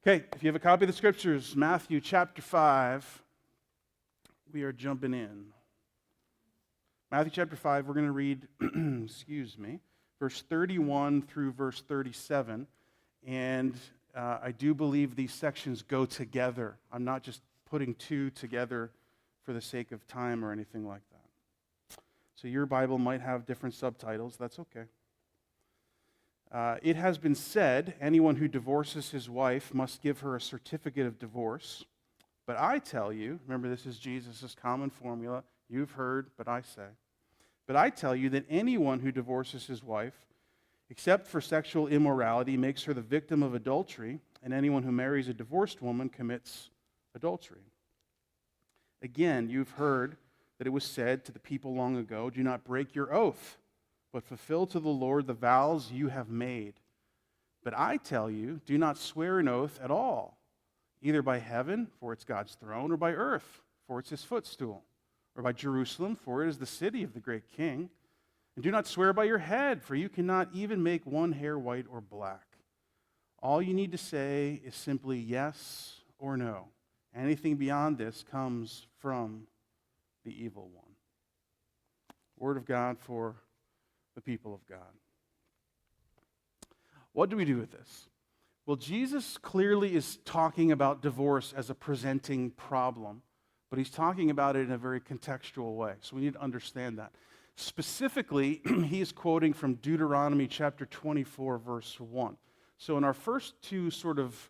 Okay, if you have a copy of the scriptures, Matthew chapter 5, we are jumping in. Matthew chapter 5, we're going to read, verse 31 through verse 37. And I do believe these sections go together. I'm not just putting two together for the sake of time or anything like that. So your Bible might have different subtitles. That's okay. It has been said, anyone who divorces his wife must give her a certificate of divorce. But I tell you, remember this is Jesus' common formula, you've heard, but I say. But I tell you that anyone who divorces his wife, except for sexual immorality, makes her the victim of adultery, and anyone who marries a divorced woman commits adultery. Again, you've heard that it was said to the people long ago, do not break your oath, but fulfill to the Lord the vows you have made. But I tell you, do not swear an oath at all, either by heaven, for it's God's throne, or by earth, for it's his footstool, or by Jerusalem, for it is the city of the great king. And do not swear by your head, for you cannot even make one hair white or black. All you need to say is simply yes or no. Anything beyond this comes from the evil one. Word of God for the people of God. What do we do with this? Well, Jesus clearly is talking about divorce as a presenting problem, but he's talking about it in a very contextual way. So we need to understand that. Specifically, he is quoting from Deuteronomy chapter 24, verse 1. So in our first two sort of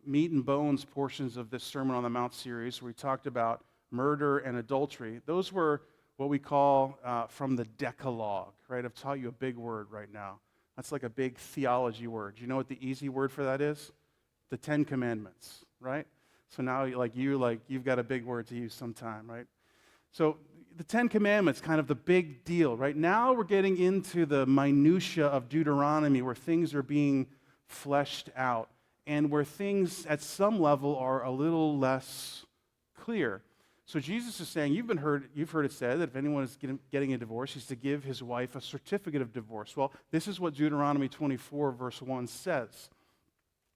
meat and bones portions of this Sermon on the Mount series, where we talked about murder and adultery, those were what we call from the Decalogue, right? I've taught you a big word right now. That's like a big theology word. Do you know what the easy word for that is? The 10 Commandments, right? So now you've got a big word to use sometime, right? So the 10 Commandments, kind of the big deal, right? Now we're getting into the minutia of Deuteronomy where things are being fleshed out and where things at some level are a little less clear. So Jesus is saying, you've heard it said that if anyone is getting a divorce, he's to give his wife a certificate of divorce. Well, this is what Deuteronomy 24, verse 1 says.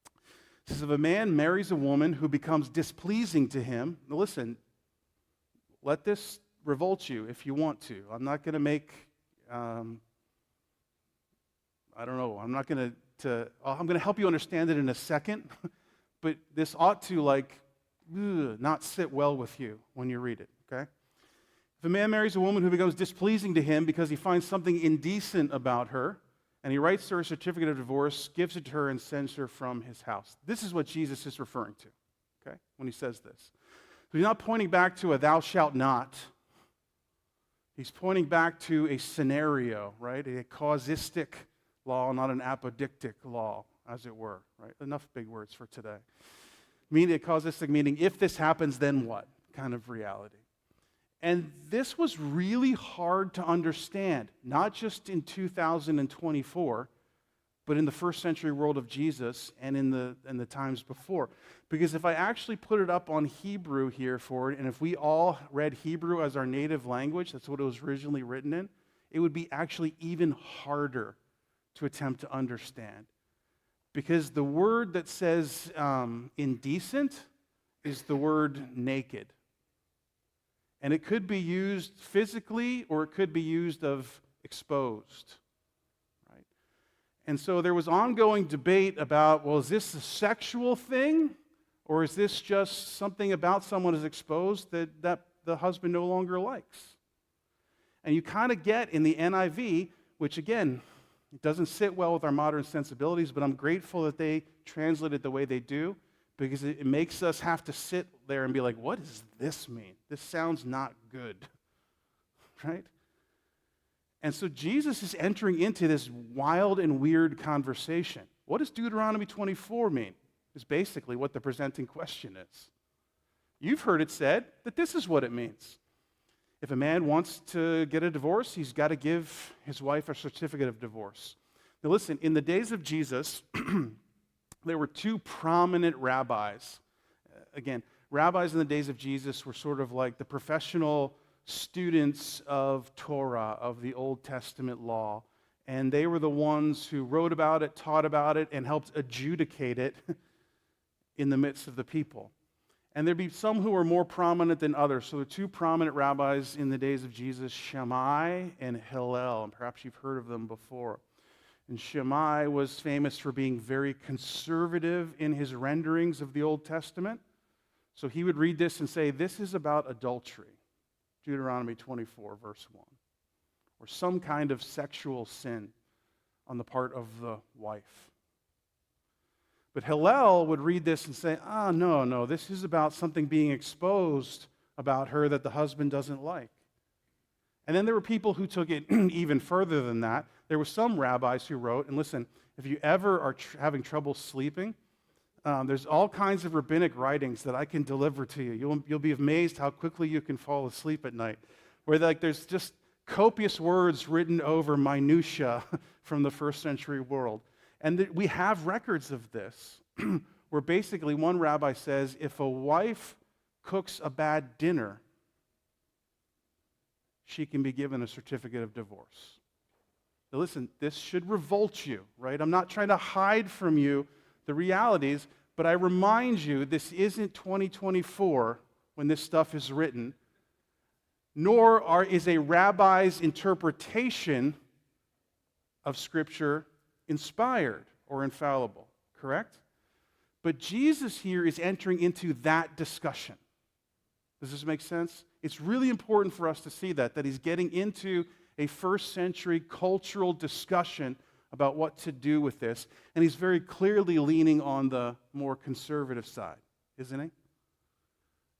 It says, if a man marries a woman who becomes displeasing to him, now listen, let this revolt you if you want to. I'm not going to make, I'm going to help you understand it in a second, but this ought to not sit well with you when you read it, okay? If a man marries a woman who becomes displeasing to him because he finds something indecent about her, and he writes her a certificate of divorce, gives it to her, and sends her from his house. This is what Jesus is referring to, okay, when he says this. So he's not pointing back to a thou shalt not. He's pointing back to a scenario, right? A causistic law, not an apodictic law, as it were, right? Enough big words for today. Meaning, a causistic meaning, if this happens, then what? Kind of reality. And this was really hard to understand, not just in 2024, but in the first century world of Jesus and in the times before. Because if I actually put it up on Hebrew here for it, and if we all read Hebrew as our native language, that's what it was originally written in, it would be actually even harder to attempt to understand. Because the word that says indecent is the word naked. And it could be used physically or it could be used of exposed. Right? And so there was ongoing debate about, well, is this a sexual thing? Or is this just something about someone who's exposed that the husband no longer likes? And you kind of get in the NIV, which again, it doesn't sit well with our modern sensibilities, but I'm grateful that they translate it the way they do because it makes us have to sit there and be like, what does this mean? This sounds not good, right? And so Jesus is entering into this wild and weird conversation. What does Deuteronomy 24 mean? Is basically what the presenting question is. You've heard it said that this is what it means. If a man wants to get a divorce, he's got to give his wife a certificate of divorce. Now listen, in the days of Jesus, there were two prominent rabbis. Again, rabbis in the days of Jesus were sort of like the professional students of Torah, of the Old Testament law. And they were the ones who wrote about it, taught about it, and helped adjudicate it in the midst of the people. And there'd be some who were more prominent than others. So the two prominent rabbis in the days of Jesus, Shammai and Hillel, and perhaps you've heard of them before. And Shammai was famous for being very conservative in his renderings of the Old Testament. So he would read this and say, this is about adultery, Deuteronomy 24, verse 1, or some kind of sexual sin on the part of the wife. But Hillel would read this and say, no, this is about something being exposed about her that the husband doesn't like. And then there were people who took it even further than that. There were some rabbis who wrote, and listen, if you ever are having trouble sleeping, there's all kinds of rabbinic writings that I can deliver to you. You'll be amazed how quickly you can fall asleep at night, where there's just copious words written over minutia from the first century world. And we have records of this, where basically one rabbi says, if a wife cooks a bad dinner, she can be given a certificate of divorce. Now listen, this should revolt you, right? I'm not trying to hide from you the realities, but I remind you, this isn't 2024 when this stuff is written, nor is a rabbi's interpretation of Scripture inspired or infallible, correct? But Jesus here is entering into that discussion. Does this make sense? It's really important for us to see that he's getting into a first century cultural discussion about what to do with this, and he's very clearly leaning on the more conservative side, isn't he?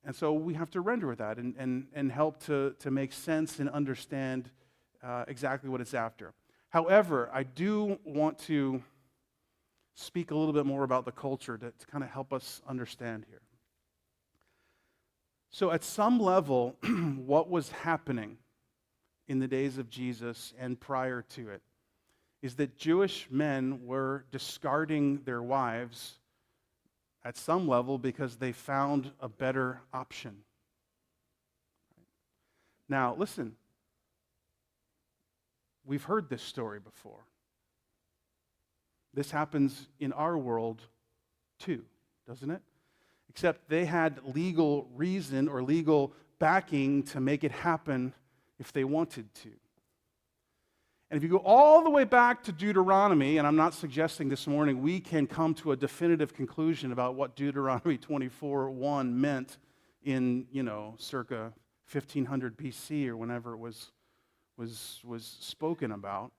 And so we have to render with that and help to make sense and understand exactly what it's after. However, I do want to speak a little bit more about the culture to kind of help us understand here. So at some level, what was happening in the days of Jesus and prior to it is that Jewish men were discarding their wives at some level because they found a better option. Now, listen, we've heard this story before. This happens in our world too, doesn't it? Except they had legal reason or legal backing to make it happen if they wanted to. And if you go all the way back to Deuteronomy, and I'm not suggesting this morning we can come to a definitive conclusion about what Deuteronomy 24:1 meant in, circa 1500 BC or whenever it was spoken about.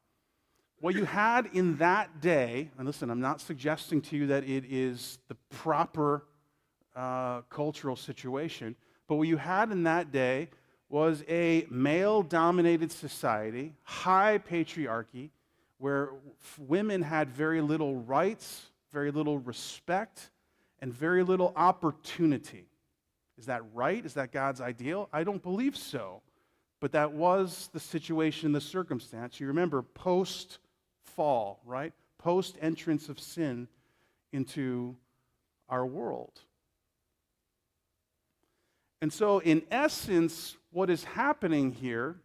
What you had in that day, and listen, I'm not suggesting to you that it is the proper cultural situation, but what you had in that day was a male-dominated society, high patriarchy, where women had very little rights, very little respect, and very little opportunity. Is that right? Is that God's ideal? I don't believe so. But that was the situation, the circumstance. You remember post-fall, right? Post-entrance of sin into our world. And so, in essence, what is happening here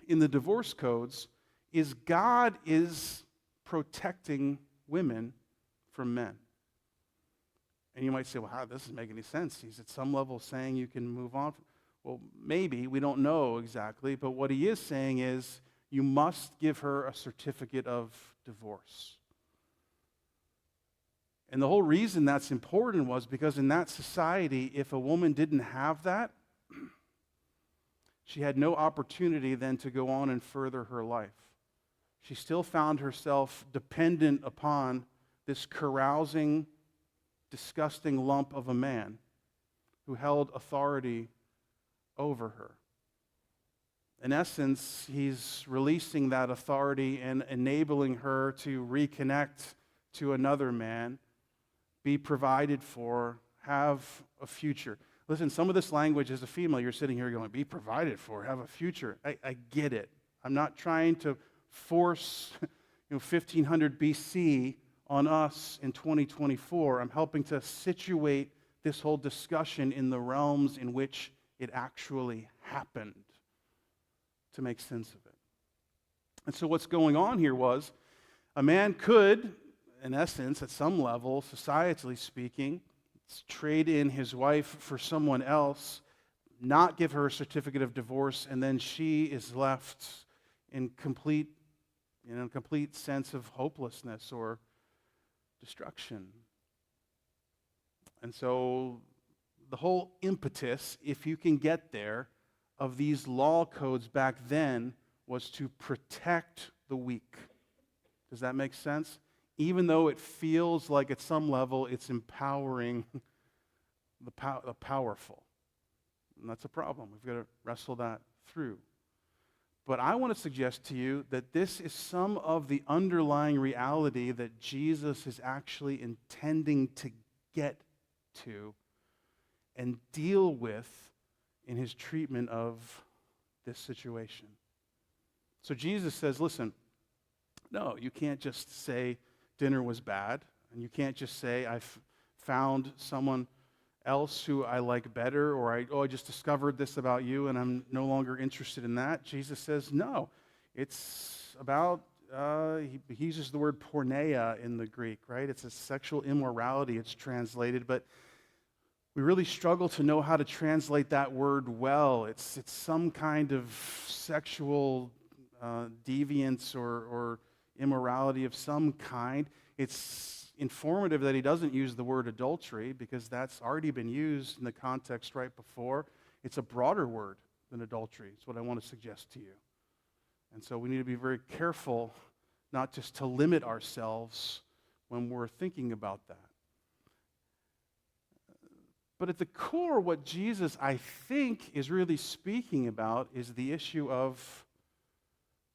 in the divorce codes is God is protecting women from men. And you might say, well, how does this make any sense? He's at some level saying you can move on. Well, maybe, we don't know exactly, but what he is saying is you must give her a certificate of divorce. And the whole reason that's important was because in that society, if a woman didn't have that, she had no opportunity then to go on and further her life. She still found herself dependent upon this carousing, disgusting lump of a man who held authority over her. In essence, he's releasing that authority and enabling her to reconnect to another man, be provided for, have a future. Listen, some of this language as a female, you're sitting here going, be provided for, have a future. I get it. I'm not trying to force 1500 BC on us in 2024. I'm helping to situate this whole discussion in the realms in which it actually happened to make sense of it. And so what's going on here was a man could, in essence, at some level, societally speaking, trade in his wife for someone else, not give her a certificate of divorce, and then she is left in complete sense of hopelessness or destruction. And so the whole impetus, if you can get there, of these law codes back then was to protect the weak. Does that make sense? Even though it feels like at some level it's empowering the powerful. And that's a problem. We've got to wrestle that through. But I want to suggest to you that this is some of the underlying reality that Jesus is actually intending to get to and deal with in his treatment of this situation. So Jesus says, listen, no, you can't just say dinner was bad, and you can't just say I've found someone else who I like better, or I just discovered this about you and I'm no longer interested in that. Jesus says, no, it's about, he uses the word porneia in the Greek, right? It's a sexual immorality, it's translated, but we really struggle to know how to translate that word well. It's some kind of sexual deviance or immorality of some kind. It's informative that he doesn't use the word adultery because that's already been used in the context right before. It's a broader word than adultery. It's what I want to suggest to you. And so we need to be very careful not just to limit ourselves when we're thinking about that. But at the core, what Jesus, I think, is really speaking about is the issue of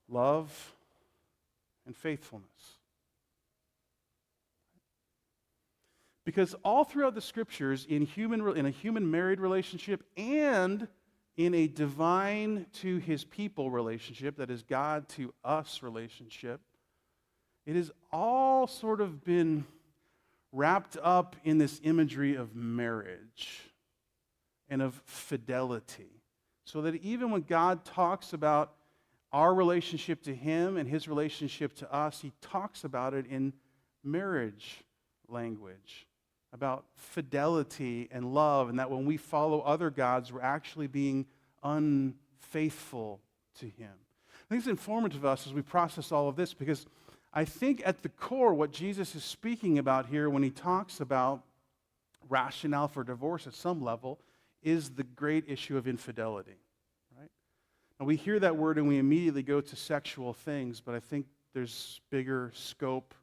love and faithfulness. Because all throughout the Scriptures, in a human married relationship and in a divine to his people relationship, that is God to us relationship, it has all sort of been wrapped up in this imagery of marriage and of fidelity. So that even when God talks about our relationship to him and his relationship to us, he talks about it in marriage language, about fidelity and love, and that when we follow other gods, we're actually being unfaithful to him. I think it's informative to us as we process all of this, because I think at the core, what Jesus is speaking about here when he talks about rationale for divorce at some level is the great issue of infidelity, right? Now, we hear that word and we immediately go to sexual things, but I think there's bigger scope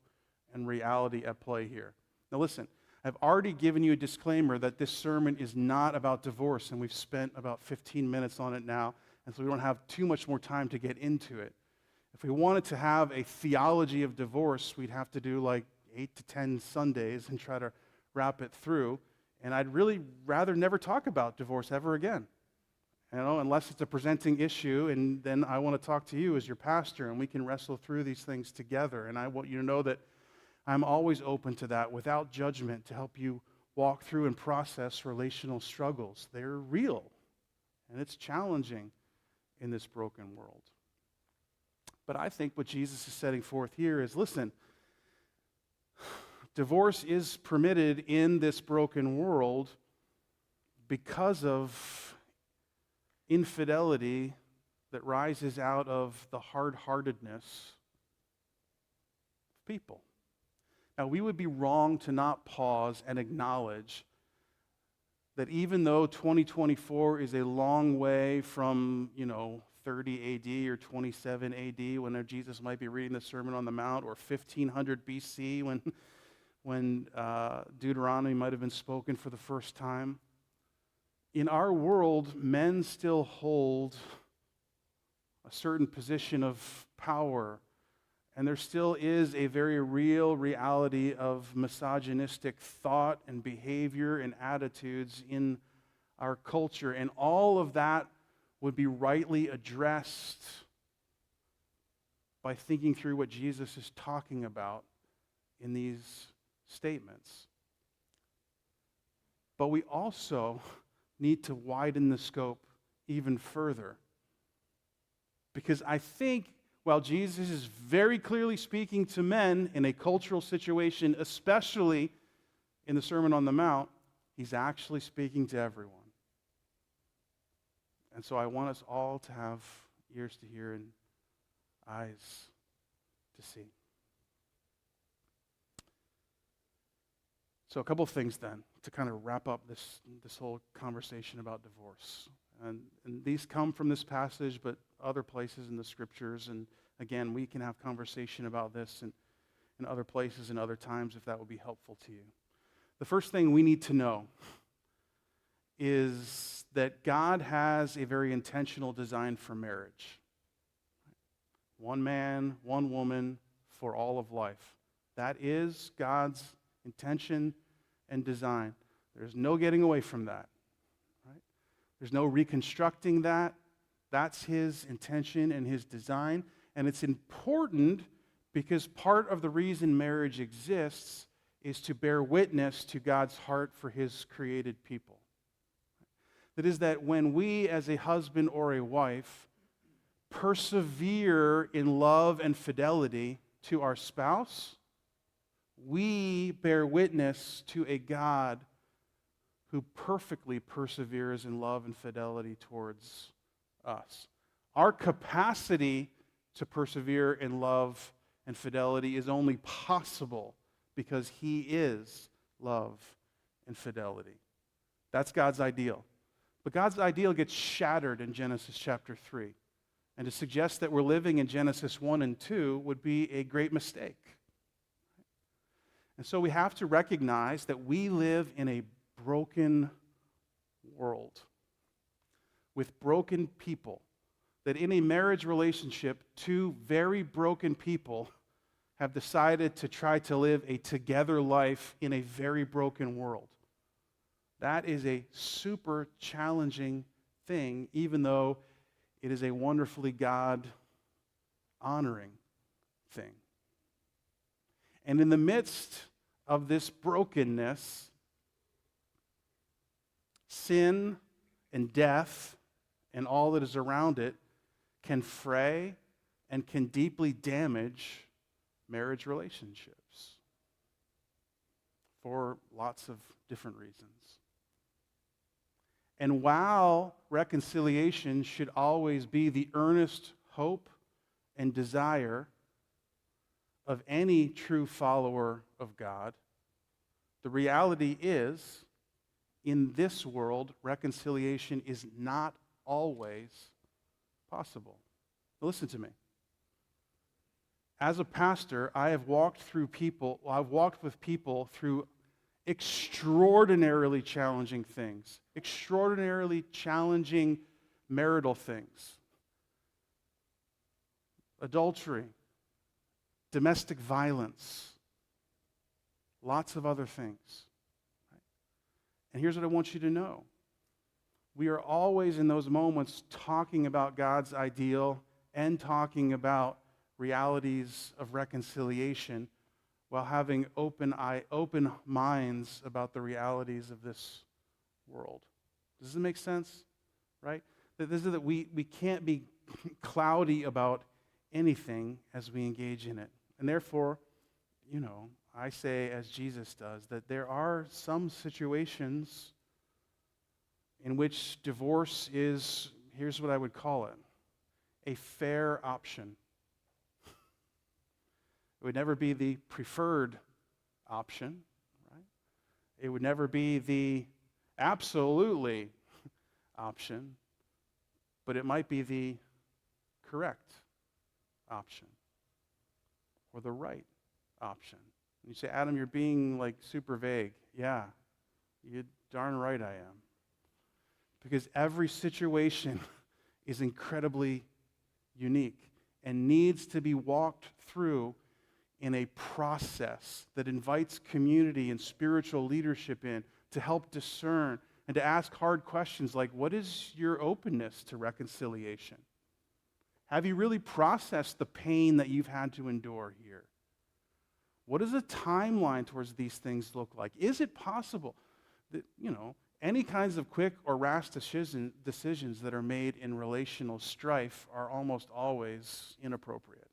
and reality at play here. Now, listen, I've already given you a disclaimer that this sermon is not about divorce, and we've spent about 15 minutes on it now, and so we don't have too much more time to get into it. If we wanted to have a theology of divorce, we'd have to do like 8 to 10 Sundays and try to wrap it through. And I'd really rather never talk about divorce ever again, unless it's a presenting issue, and then I want to talk to you as your pastor, and we can wrestle through these things together. And I want you to know that I'm always open to that without judgment to help you walk through and process relational struggles. They're real, and it's challenging in this broken world. But I think what Jesus is setting forth here is, listen, divorce is permitted in this broken world because of infidelity that rises out of the hard-heartedness of people. Now, we would be wrong to not pause and acknowledge that even though 2024 is a long way from, 30 AD or 27 AD, when Jesus might be reading the Sermon on the Mount, or 1500 BC when Deuteronomy might have been spoken for the first time. In our world, men still hold a certain position of power, and there still is a very real reality of misogynistic thought and behavior and attitudes in our culture, and all of that would be rightly addressed by thinking through what Jesus is talking about in these statements. But we also need to widen the scope even further. Because I think while Jesus is very clearly speaking to men in a cultural situation, especially in the Sermon on the Mount, He's actually speaking to everyone. And so I want us all to have ears to hear and eyes to see. So a couple of things then to kind of wrap up this whole conversation about divorce. And these come from this passage, but other places in the scriptures. And again, we can have conversation about this in other places and other times if that would be helpful to you. The first thing we need to know is that God has a very intentional design for marriage. One man, one woman for all of life. That is God's intention and design. There's no getting away from that. Right? There's no reconstructing that. That's his intention and his design. And it's important because part of the reason marriage exists is to bear witness to God's heart for his created people. That is that when we as a husband or a wife persevere in love and fidelity to our spouse, we bear witness to a God who perfectly perseveres in love and fidelity towards us. Our capacity to persevere in love and fidelity is only possible because he is love and fidelity. That's God's ideal. But God's ideal gets shattered in Genesis chapter 3. And to suggest that we're living in Genesis 1 and 2 would be a great mistake. And so we have to recognize that we live in a broken world with broken people. That in a marriage relationship, two very broken people have decided to try to live a together life in a very broken world. That is a super challenging thing, even though it is a wonderfully God-honoring thing. And in the midst of this brokenness, sin and death and all that is around it can fray and can deeply damage marriage relationships for lots of different reasons. And while reconciliation should always be the earnest hope and desire of any true follower of God, the reality is, in this world, reconciliation is not always possible. Now listen to me. As a pastor, I've walked with people through extraordinarily challenging things, extraordinarily challenging marital things, adultery, domestic violence, lots of other things. And here's what I want you to know. We are always in those moments talking about God's ideal and talking about realities of reconciliation while having open minds about the realities of this world. Does this make sense? Right? That we can't be cloudy about anything as we engage in it. And therefore, I say, as Jesus does, that there are some situations in which divorce is, here's what I would call it, a fair option. It would never be the preferred option, right? It would never be the absolutely option, but it might be the correct option or the right option. And you say, Adam, you're being super vague. Yeah, you're darn right I am. Because every situation is incredibly unique and needs to be walked through in a process that invites community and spiritual leadership in to help discern and to ask hard questions like, what is your openness to reconciliation? Have you really processed the pain that you've had to endure here? What does a timeline towards these things look like? Is it possible that, any kinds of quick or rash decisions that are made in relational strife are almost always inappropriate?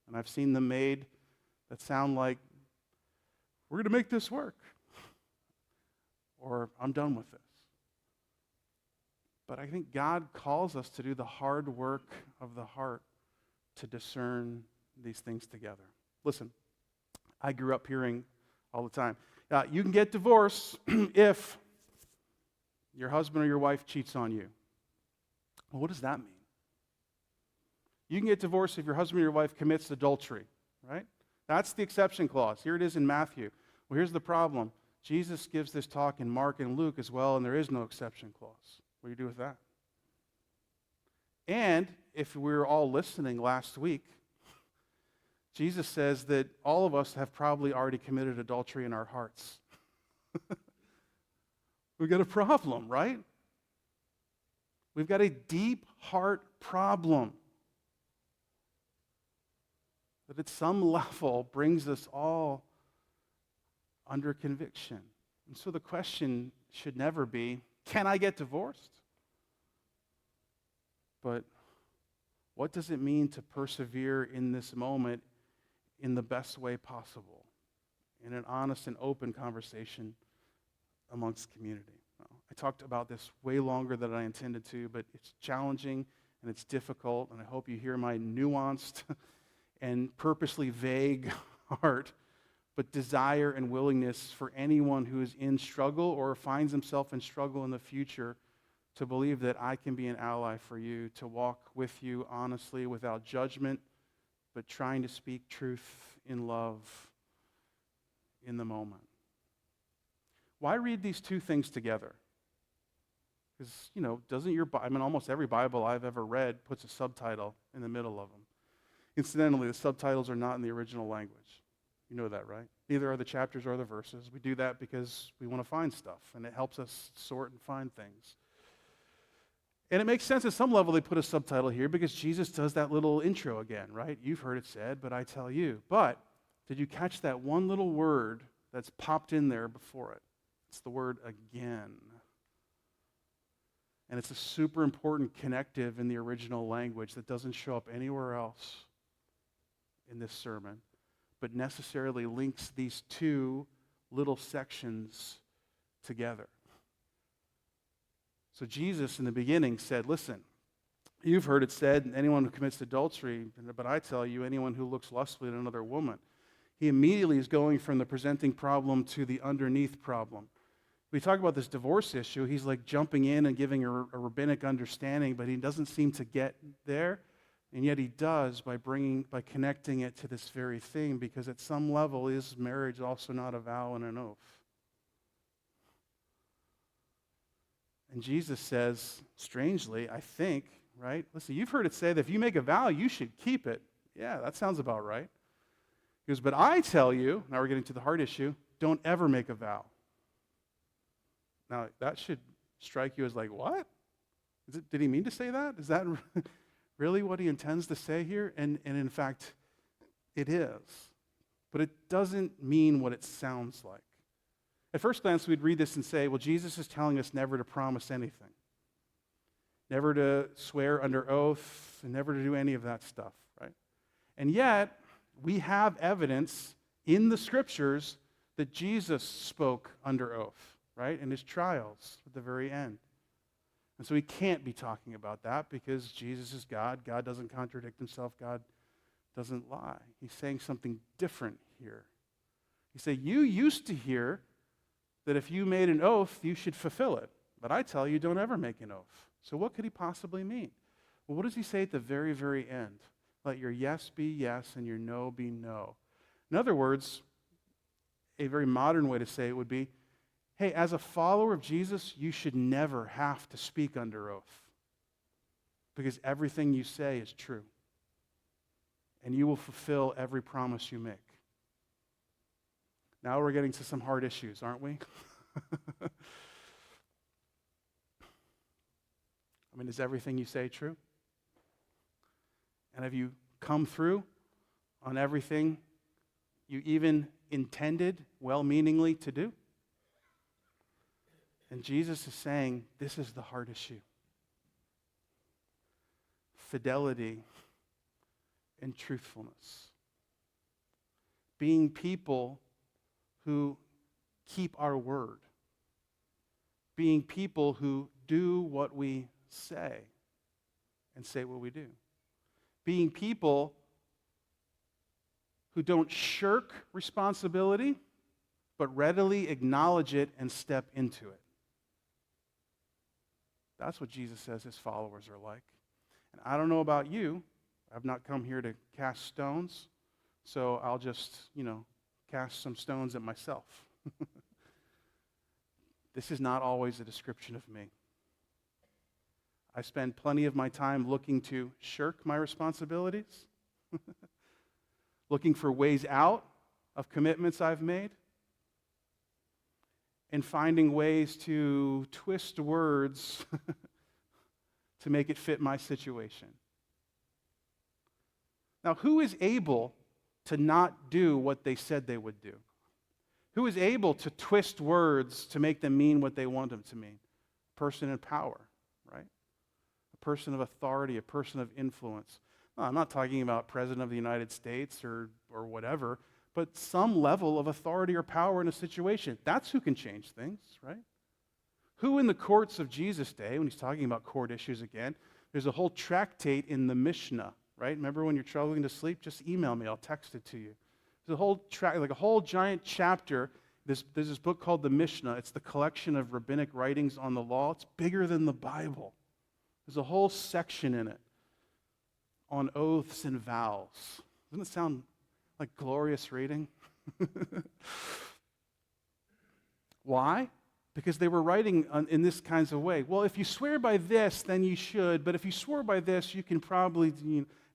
And I've seen them made that sound like we're going to make this work. Or I'm done with this. But I think God calls us to do the hard work of the heart to discern these things together. Listen, I grew up hearing all the time, you can get divorced if your husband or your wife cheats on you. Well, what does that mean? You can get divorced if your husband or your wife commits adultery, right? That's the exception clause. Here it is in Matthew. Well, here's the problem. Jesus gives this talk in Mark and Luke as well, and there is no exception clause. What do you do with that? And if we were all listening last week, Jesus says that all of us have probably already committed adultery in our hearts. We've got a problem, right? We've got a deep heart problem that at some level brings us all under conviction. And so the question should never be, can I get divorced? But what does it mean to persevere in this moment in the best way possible, in an honest and open conversation amongst community? Well, I talked about this way longer than I intended to, but it's challenging and it's difficult, and I hope you hear my nuanced and purposely vague heart, but desire and willingness for anyone who is in struggle or finds himself in struggle in the future to believe that I can be an ally for you, to walk with you honestly without judgment, but trying to speak truth in love in the moment. Why read these two things together? Because, doesn't almost every Bible I've ever read puts a subtitle in the middle of them. Incidentally, the subtitles are not in the original language. You know that, right? Neither are the chapters or the verses. We do that because we want to find stuff, and it helps us sort and find things. And it makes sense at some level they put a subtitle here because Jesus does that little intro again, right? You've heard it said, but I tell you. But did you catch that one little word that's popped in there before it? It's the word again. And it's a super important connective in the original language that doesn't show up anywhere else in this sermon, but necessarily links these two little sections together. So Jesus in the beginning said, listen, you've heard it said, anyone who commits adultery, but I tell you, anyone who looks lustfully at another woman. He immediately is going from the presenting problem to the underneath problem. We talk about this divorce issue, he's like jumping in and giving a rabbinic understanding, but he doesn't seem to get there. And yet he does by connecting it to this very thing, because at some level, is marriage also not a vow and an oath? And Jesus says, strangely, I think, right? Listen, you've heard it say that if you make a vow, you should keep it. Yeah, that sounds about right. He goes, but I tell you, now we're getting to the hard issue, don't ever make a vow. Now, that should strike you as like, what? Did he mean to say that? Is that really what he intends to say here? And in fact, it is. But it doesn't mean what it sounds like. At first glance, we'd read this and say, well, Jesus is telling us never to promise anything, never to swear under oath, and never to do any of that stuff, right? And yet, we have evidence in the Scriptures that Jesus spoke under oath, right, in his trials at the very end. And so he can't be talking about that because Jesus is God. God doesn't contradict himself. God doesn't lie. He's saying something different here. He said, you used to hear that if you made an oath, you should fulfill it. But I tell you, don't ever make an oath. So what could he possibly mean? Well, what does he say at the very, very end? Let your yes be yes and your no be no. In other words, a very modern way to say it would be, hey, as a follower of Jesus, you should never have to speak under oath, because everything you say is true, and you will fulfill every promise you make. Now we're getting to some hard issues, aren't we? I mean, is everything you say true? And have you come through on everything you even intended well-meaningly to do? And Jesus is saying, this is the hard issue. Fidelity and truthfulness. Being people who keep our word, being people who do what we say and say what we do, being people who don't shirk responsibility, but readily acknowledge it and step into it. That's what Jesus says his followers are like. And I don't know about you. I've not come here to cast stones, so I'll just, cast some stones at myself. This is not always a description of me. I spend plenty of my time looking to shirk my responsibilities, looking for ways out of commitments I've made, and finding ways to twist words to make it fit my situation. Now, who is able to not do what they said they would do? Who is able to twist words to make them mean what they want them to mean? A person in power, right? A person of authority, a person of influence. No, I'm not talking about President of the United States or whatever, but some level of authority or power in a situation. That's who can change things, right? Who in the courts of Jesus' day, when he's talking about court issues again, there's a whole tractate in the Mishnah, right? Remember when you're struggling to sleep? Just email me. I'll text it to you. There's a whole like a whole giant chapter. There's this book called the Mishnah. It's the collection of rabbinic writings on the law. It's bigger than the Bible. There's a whole section in it on oaths and vows. Doesn't it sound like glorious reading? Why? Because they were writing in this kinds of way. Well, if you swear by this, then you should. But if you swore by this, you can probably.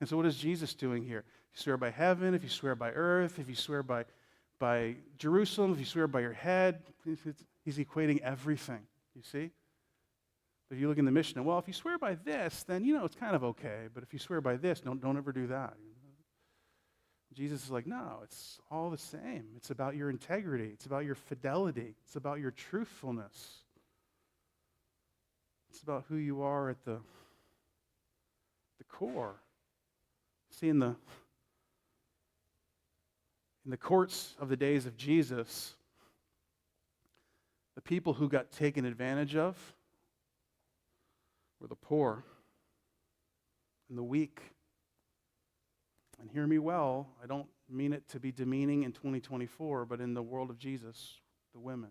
And so what is Jesus doing here? If you swear by heaven, if you swear by earth, if you swear by Jerusalem, if you swear by your head, he's equating everything, you see? But if you look in the Mishnah, well, if you swear by this, then, it's kind of okay. But if you swear by this, don't ever do that. Jesus is like, no, it's all the same. It's about your integrity. It's about your fidelity. It's about your truthfulness. It's about who you are at the core. See, in the courts of the days of Jesus, the people who got taken advantage of were the poor and the weak. And hear me well, I don't mean it to be demeaning in 2024, but in the world of Jesus, the women.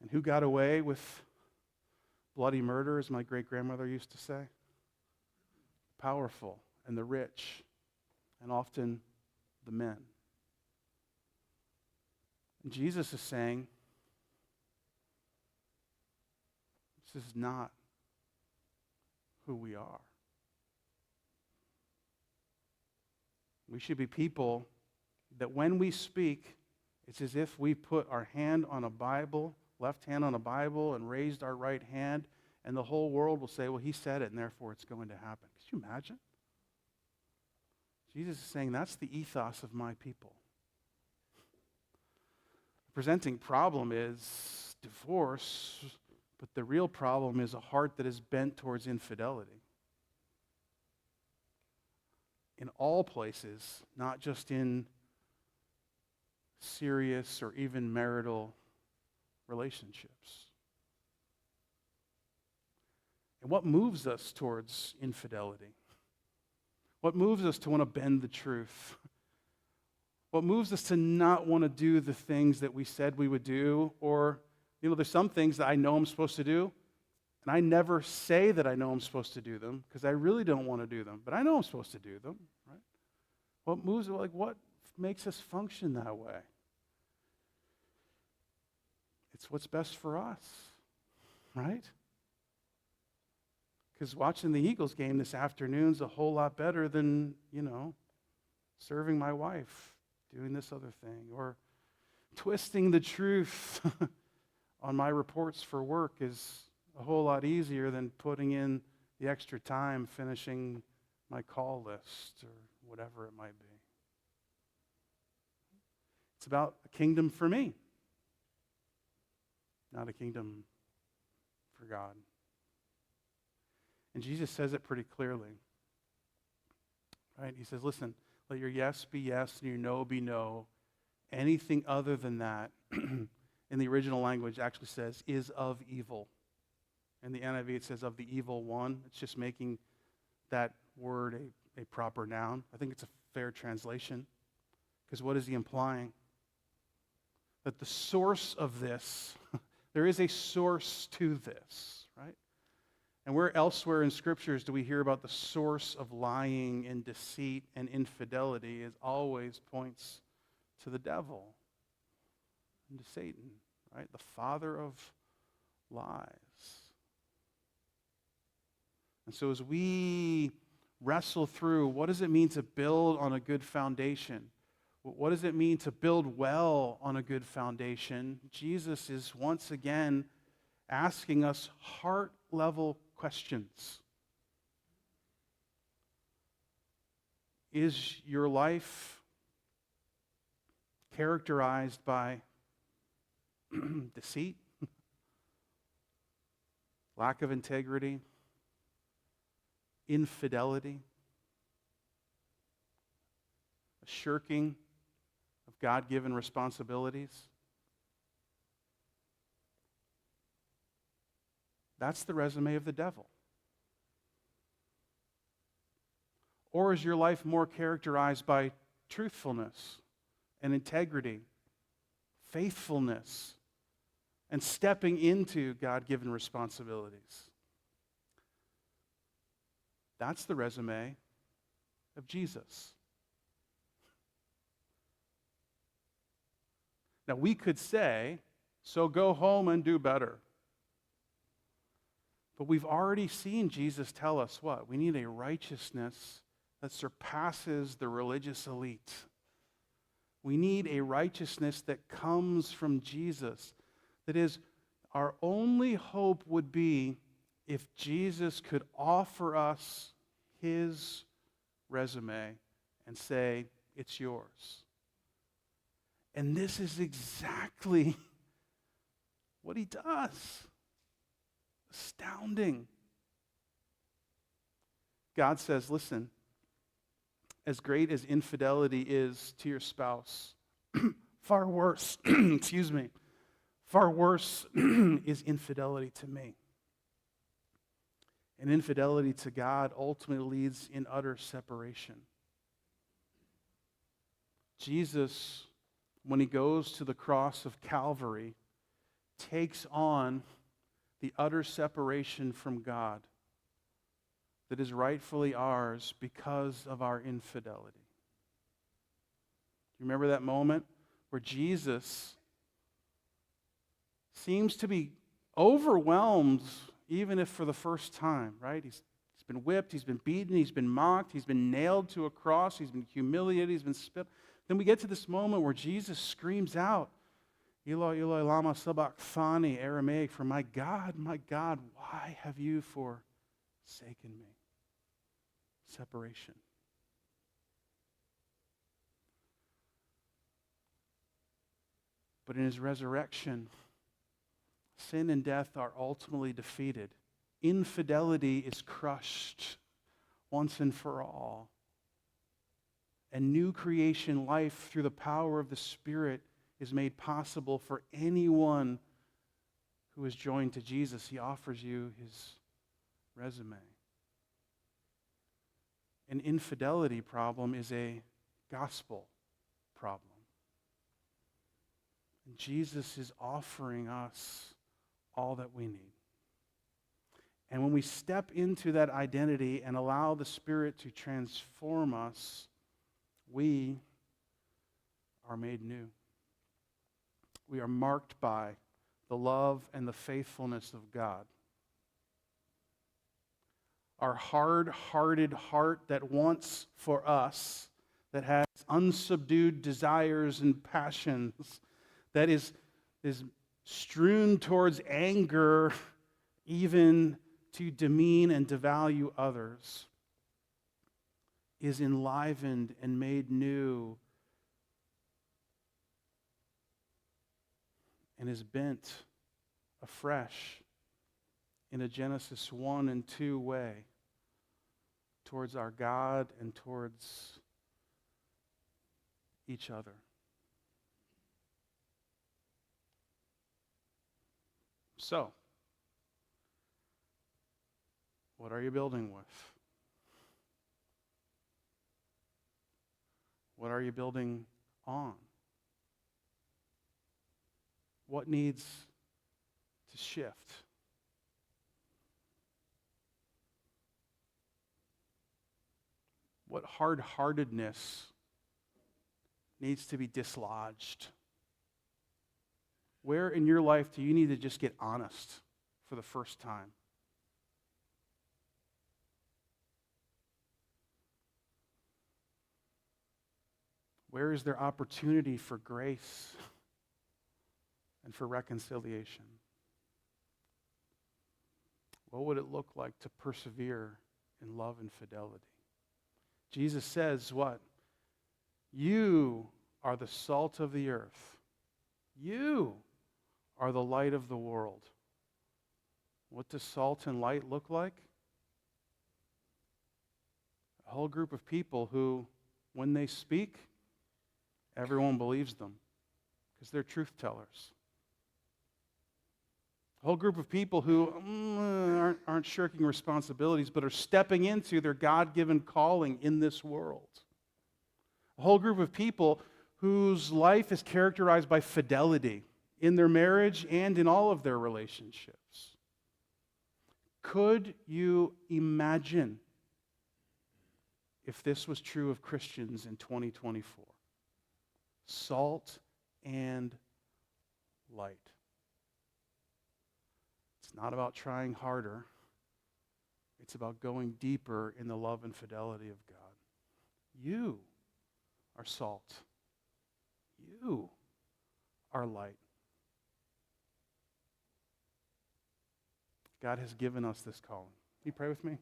And who got away with bloody murder, as my great-grandmother used to say? Powerful and the rich, and often the men. And Jesus is saying, this is not who we are. We should be people that when we speak, it's as if we put our hand on a Bible, left hand on a Bible, and raised our right hand, and the whole world will say, well, he said it, and therefore it's going to happen. Could you imagine? Jesus is saying that's the ethos of my people. The presenting problem is divorce, but the real problem is a heart that is bent towards infidelity. In all places, not just in serious or even marital relationships. And what moves us towards infidelity? What moves us to want to bend the truth? What moves us to not want to do the things that we said we would do? Or, there's some things that I know I'm supposed to do, and I never say that I know I'm supposed to do them because I really don't want to do them, but I know I'm supposed to do them, right? What makes us function that way? It's what's best for us, right? Because watching the Eagles game this afternoon's a whole lot better than, serving my wife, doing this other thing, or twisting the truth on my reports for work is a whole lot easier than putting in the extra time finishing my call list or whatever it might be. It's about a kingdom for me, not a kingdom for God. And Jesus says it pretty clearly, right? He says, listen, let your yes be yes and your no be no. Anything other than that, in the original language, actually says, is of evil. In the NIV, it says of the evil one. It's just making that word a proper noun. I think it's a fair translation. Because what is he implying? That the source of this, there is a source to this, right? And where elsewhere in scriptures do we hear about the source of lying and deceit and infidelity? It always points to the devil and to Satan, right? The father of lies. And so as we wrestle through, what does it mean to build on a good foundation? What does it mean to build well on a good foundation? Jesus is once again asking us heart-level questions. Is your life characterized by deceit, lack of integrity, infidelity, a shirking of God-given responsibilities? That's the resume of the devil. Or is your life more characterized by truthfulness and integrity, faithfulness, and stepping into God-given responsibilities? That's the resume of Jesus. Now, we could say, so go home and do better. But we've already seen Jesus tell us what? We need a righteousness that surpasses the religious elite. We need a righteousness that comes from Jesus. That is, our only hope would be if Jesus could offer us his resume and say, it's yours. And this is exactly what he does. Astounding. God says, listen, as great as infidelity is to your spouse, far worse, excuse me, far worse is infidelity to me. And infidelity to God ultimately leads in utter separation. Jesus, when he goes to the cross of Calvary, takes on the utter separation from God that is rightfully ours because of our infidelity. Do you remember that moment where Jesus seems to be overwhelmed, even if for the first time, right? He's been whipped, he's been beaten, he's been mocked, he's been nailed to a cross, he's been humiliated, he's been spit. Then we get to this moment where Jesus screams out, Eloi, Eloi, lama sabachthani, Aramaic, for my God, why have you forsaken me? Separation. But in his resurrection, sin and death are ultimately defeated. Infidelity is crushed once and for all. And new creation life through the power of the Spirit is made possible for anyone who is joined to Jesus. He offers you his resume. An infidelity problem is a gospel problem. And Jesus is offering us all that we need. And when we step into that identity and allow the Spirit to transform us, we are made new. We are marked by the love and the faithfulness of God. Our hard-hearted heart that wants for us, that has unsubdued desires and passions, that is strewn towards anger, even to demean and devalue others, is enlivened and made new and is bent afresh in a Genesis 1 and 2 way towards our God and towards each other. So, what are you building with? What are you building on? What needs to shift? What hard-heartedness needs to be dislodged? Where in your life do you need to just get honest for the first time? Where is there opportunity for grace and for reconciliation? What would it look like to persevere in love and fidelity? Jesus says what? You are the salt of the earth. You are the light of the world. What does salt and light look like? A whole group of people who, when they speak, everyone believes them because they're truth tellers. A whole group of people who aren't shirking responsibilities but are stepping into their God-given calling in this world. A whole group of people whose life is characterized by fidelity in their marriage and in all of their relationships. Could you imagine if this was true of Christians in 2024? Salt and light. It's not about trying harder. It's about going deeper in the love and fidelity of God. You are salt. You are light. God has given us this calling. Will you pray with me?